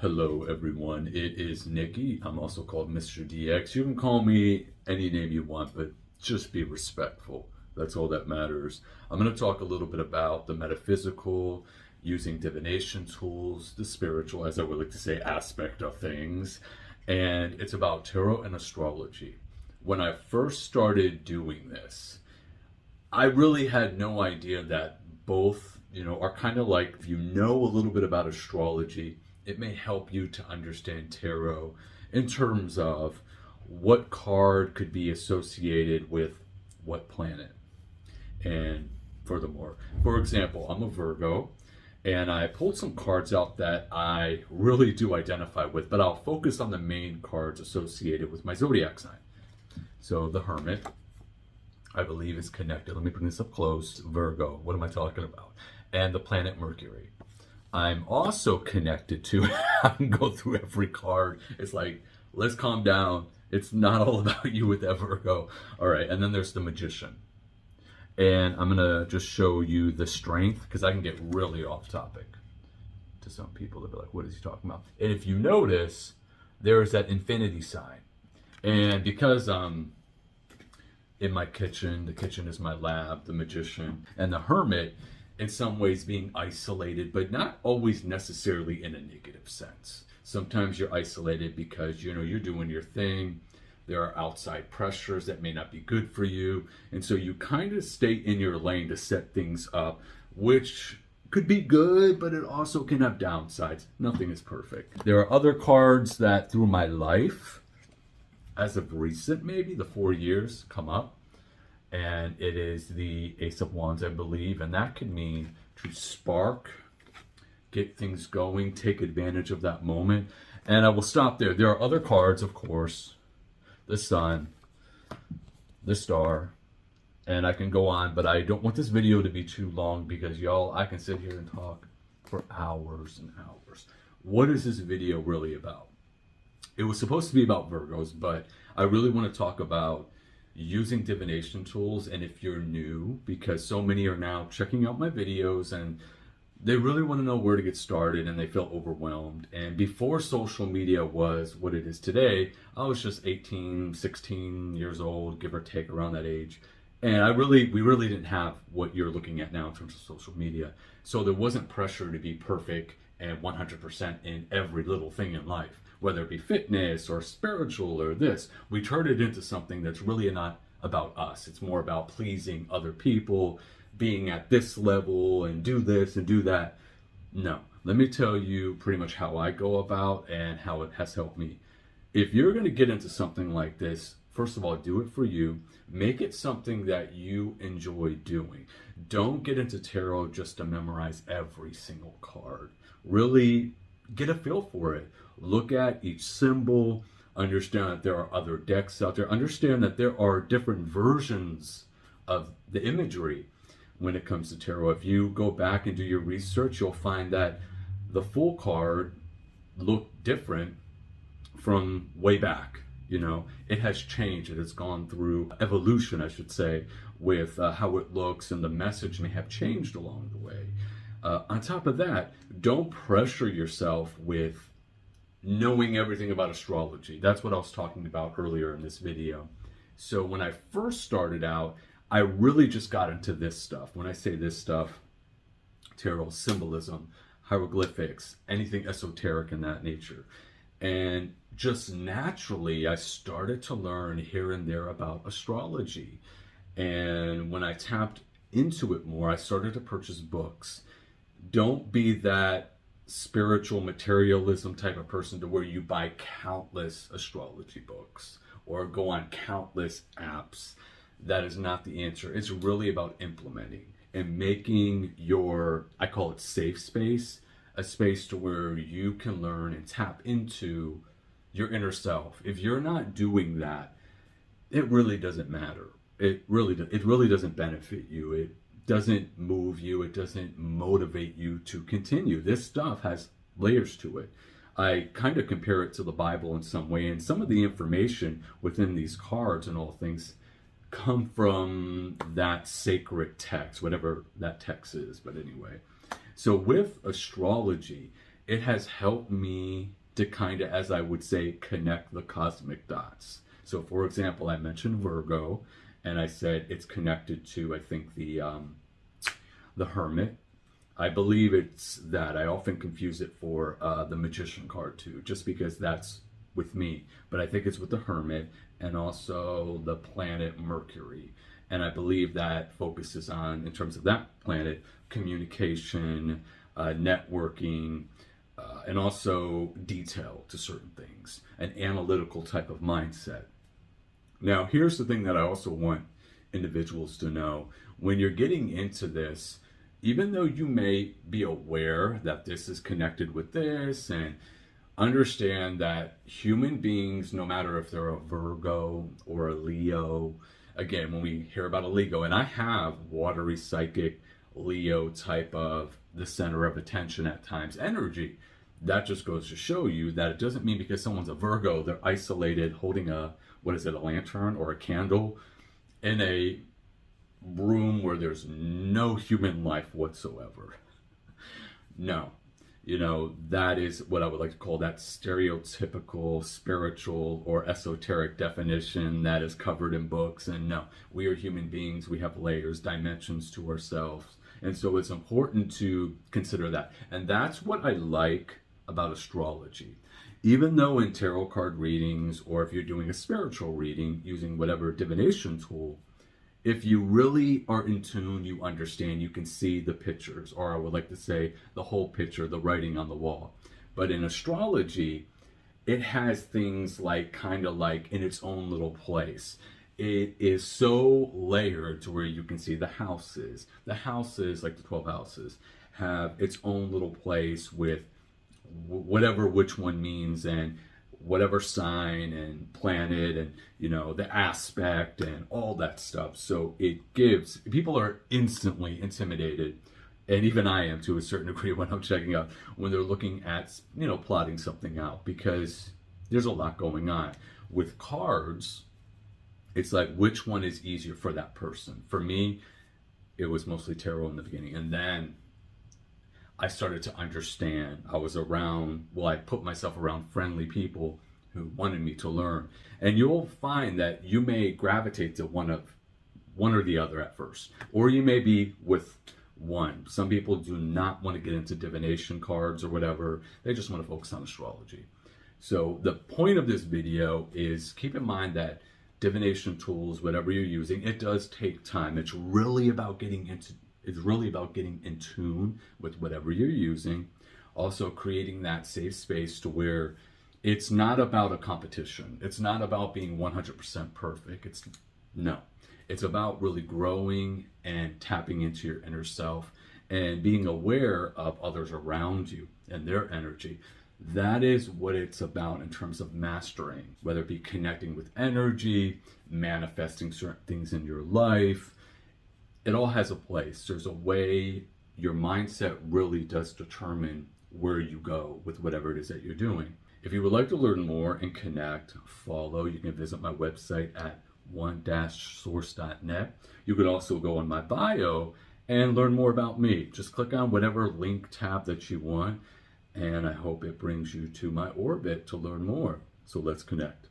Hello everyone, it is Nikki. I'm also called Mr. DX. You can call me any name you want, but just be respectful. That's all that matters. I'm going to talk a little bit about the metaphysical, using divination tools, the spiritual, as I would like to say, aspect of things. And it's about tarot and astrology. When I first started doing this, I really had no idea that both, are kind of like, if you know a little bit about astrology, it may help you to understand tarot in terms of what card could be associated with what planet. And furthermore, for example, I'm a Virgo and I pulled some cards out that I really do identify with, but I'll focus on the main cards associated with my zodiac sign. So the Hermit, I believe, is connected. Let me bring this up close. Virgo, what am I talking about? And the planet Mercury. I'm also connected to, I can go through every card. It's like, let's calm down. It's not all about you with that Virgo. All right, and then there's the Magician. And I'm gonna just show you the Strength, because I can get really off topic to some people. They'll be like, what is he talking about? And if you notice, there's that infinity sign. And because in my kitchen, the kitchen is my lab, the Magician, and the Hermit, in some ways being isolated, but not always necessarily in a negative sense. Sometimes you're isolated because, you're doing your thing. There are outside pressures that may not be good for you. And so you kind of stay in your lane to set things up, which could be good, but it also can have downsides. Nothing is perfect. There are other cards that through my life, as of recent, maybe the 4 years, come up. And it is the Ace of Wands, I believe, and that could mean to spark, get things going, take advantage of that moment. And I will stop there. There are other cards, of course, the Sun, the Star, and I can go on, but I don't want this video to be too long because y'all, I can sit here and talk for hours and hours. What is this video really about? It was supposed to be about Virgos, but I really want to talk about using divination tools. And if you're new, because so many are now checking out my videos and they really want to know where to get started and they feel overwhelmed. And before social media was what it is today, I was just 18, 16 years old, give or take, around that age. And we really didn't have what you're looking at now in terms of social media. So there wasn't pressure to be perfect and 100% in every little thing in life, whether it be fitness or spiritual or this. We turned it into something that's really not about us. It's more about pleasing other people, being at this level and do this and do that. No, let me tell you pretty much how I go about and how it has helped me. If you're going to get into something like this, first of all, do it for you. Make it something that you enjoy doing. Don't get into tarot just to memorize every single card. Really get a feel for it. Look at each symbol, understand that there are other decks out there, understand that there are different versions of the imagery when it comes to tarot. If you go back and do your research, you'll find that the full card looked different from way back. It has changed. It has gone through evolution, I should say, with how it looks, and the message may have changed along the way. On top of that, don't pressure yourself with knowing everything about astrology. That's what I was talking about earlier in this video. So when I first started out, I really just got into this stuff. When I say this stuff, tarot, symbolism, hieroglyphics, anything esoteric in that nature. And just naturally, I started to learn here and there about astrology. And when I tapped into it more, I started to purchase books. Don't be that spiritual materialism type of person to where you buy countless astrology books or go on countless apps. That is not the answer. It's really about implementing and making your, I call it safe space, a space to where you can learn and tap into your inner self. If you're not doing that, it really doesn't matter. It really doesn't benefit you. It doesn't move you. It doesn't motivate you to continue. This stuff has layers to it. I kind of compare it to the Bible in some way, and some of the information within these cards and all things come from that sacred text, whatever that text is. But anyway, so with astrology, it has helped me to kind of, as I would say, connect the cosmic dots. So for example, I mentioned Virgo, and I said it's connected to, I think, the Hermit. I believe it's that. I often confuse it for the Magician card too, just because that's with me. But I think it's with the Hermit and also the planet Mercury. And I believe that focuses on, in terms of that planet, communication, networking, and also detail to certain things, an analytical type of mindset. Now, here's the thing that I also want individuals to know. When you're getting into this, even though you may be aware that this is connected with this, and understand that human beings, no matter if they're a Virgo or a Leo, again, when we hear about a Leo, and I have watery psychic Leo type of the center of attention at times energy, that just goes to show you that it doesn't mean because someone's a Virgo, they're isolated holding a, what is it, a lantern or a candle in a room where there's no human life whatsoever. No, you know, that is what I would like to call that stereotypical spiritual or esoteric definition that is covered in books. And no, we are human beings. We have layers, dimensions to ourselves. And so it's important to consider that. And that's what I like about astrology. Even though in tarot card readings, or if you're doing a spiritual reading using whatever divination tool, if you really are in tune, you understand, you can see the pictures, or I would like to say the whole picture, the writing on the wall. But in astrology, it has things like kind of like in its own little place. It is so layered to where you can see the houses. The houses, like the 12 houses, have its own little place with whatever which one means, and whatever sign and planet, and you know, the aspect and all that stuff. So it gives, people are instantly intimidated, and even I am to a certain degree when I'm checking out, when they're looking at, you know, plotting something out, because there's a lot going on. With cards, it's like, which one is easier for that person? For me, it was mostly tarot in the beginning, and then I started to understand. I was around, well, I put myself around friendly people who wanted me to learn. And you'll find that you may gravitate to one or the other at first, or you may be with one. Some people do not want to get into divination cards or whatever. They just want to focus on astrology. So the point of this video is, keep in mind that divination tools, whatever you're using, it does take time. It's really about getting in tune with whatever you're using. Also creating that safe space to where it's not about a competition. It's not about being 100% perfect. It's about really growing and tapping into your inner self and being aware of others around you and their energy. That is what it's about in terms of mastering, whether it be connecting with energy, manifesting certain things in your life. It all has a place. There's a way. Your mindset really does determine where you go with whatever it is that you're doing. If you would like to learn more and connect, follow, you can visit my website at one-source.net. You could also go on my bio and learn more about me. Just click on whatever link tab that you want, and I hope it brings you to my orbit to learn more. So let's connect.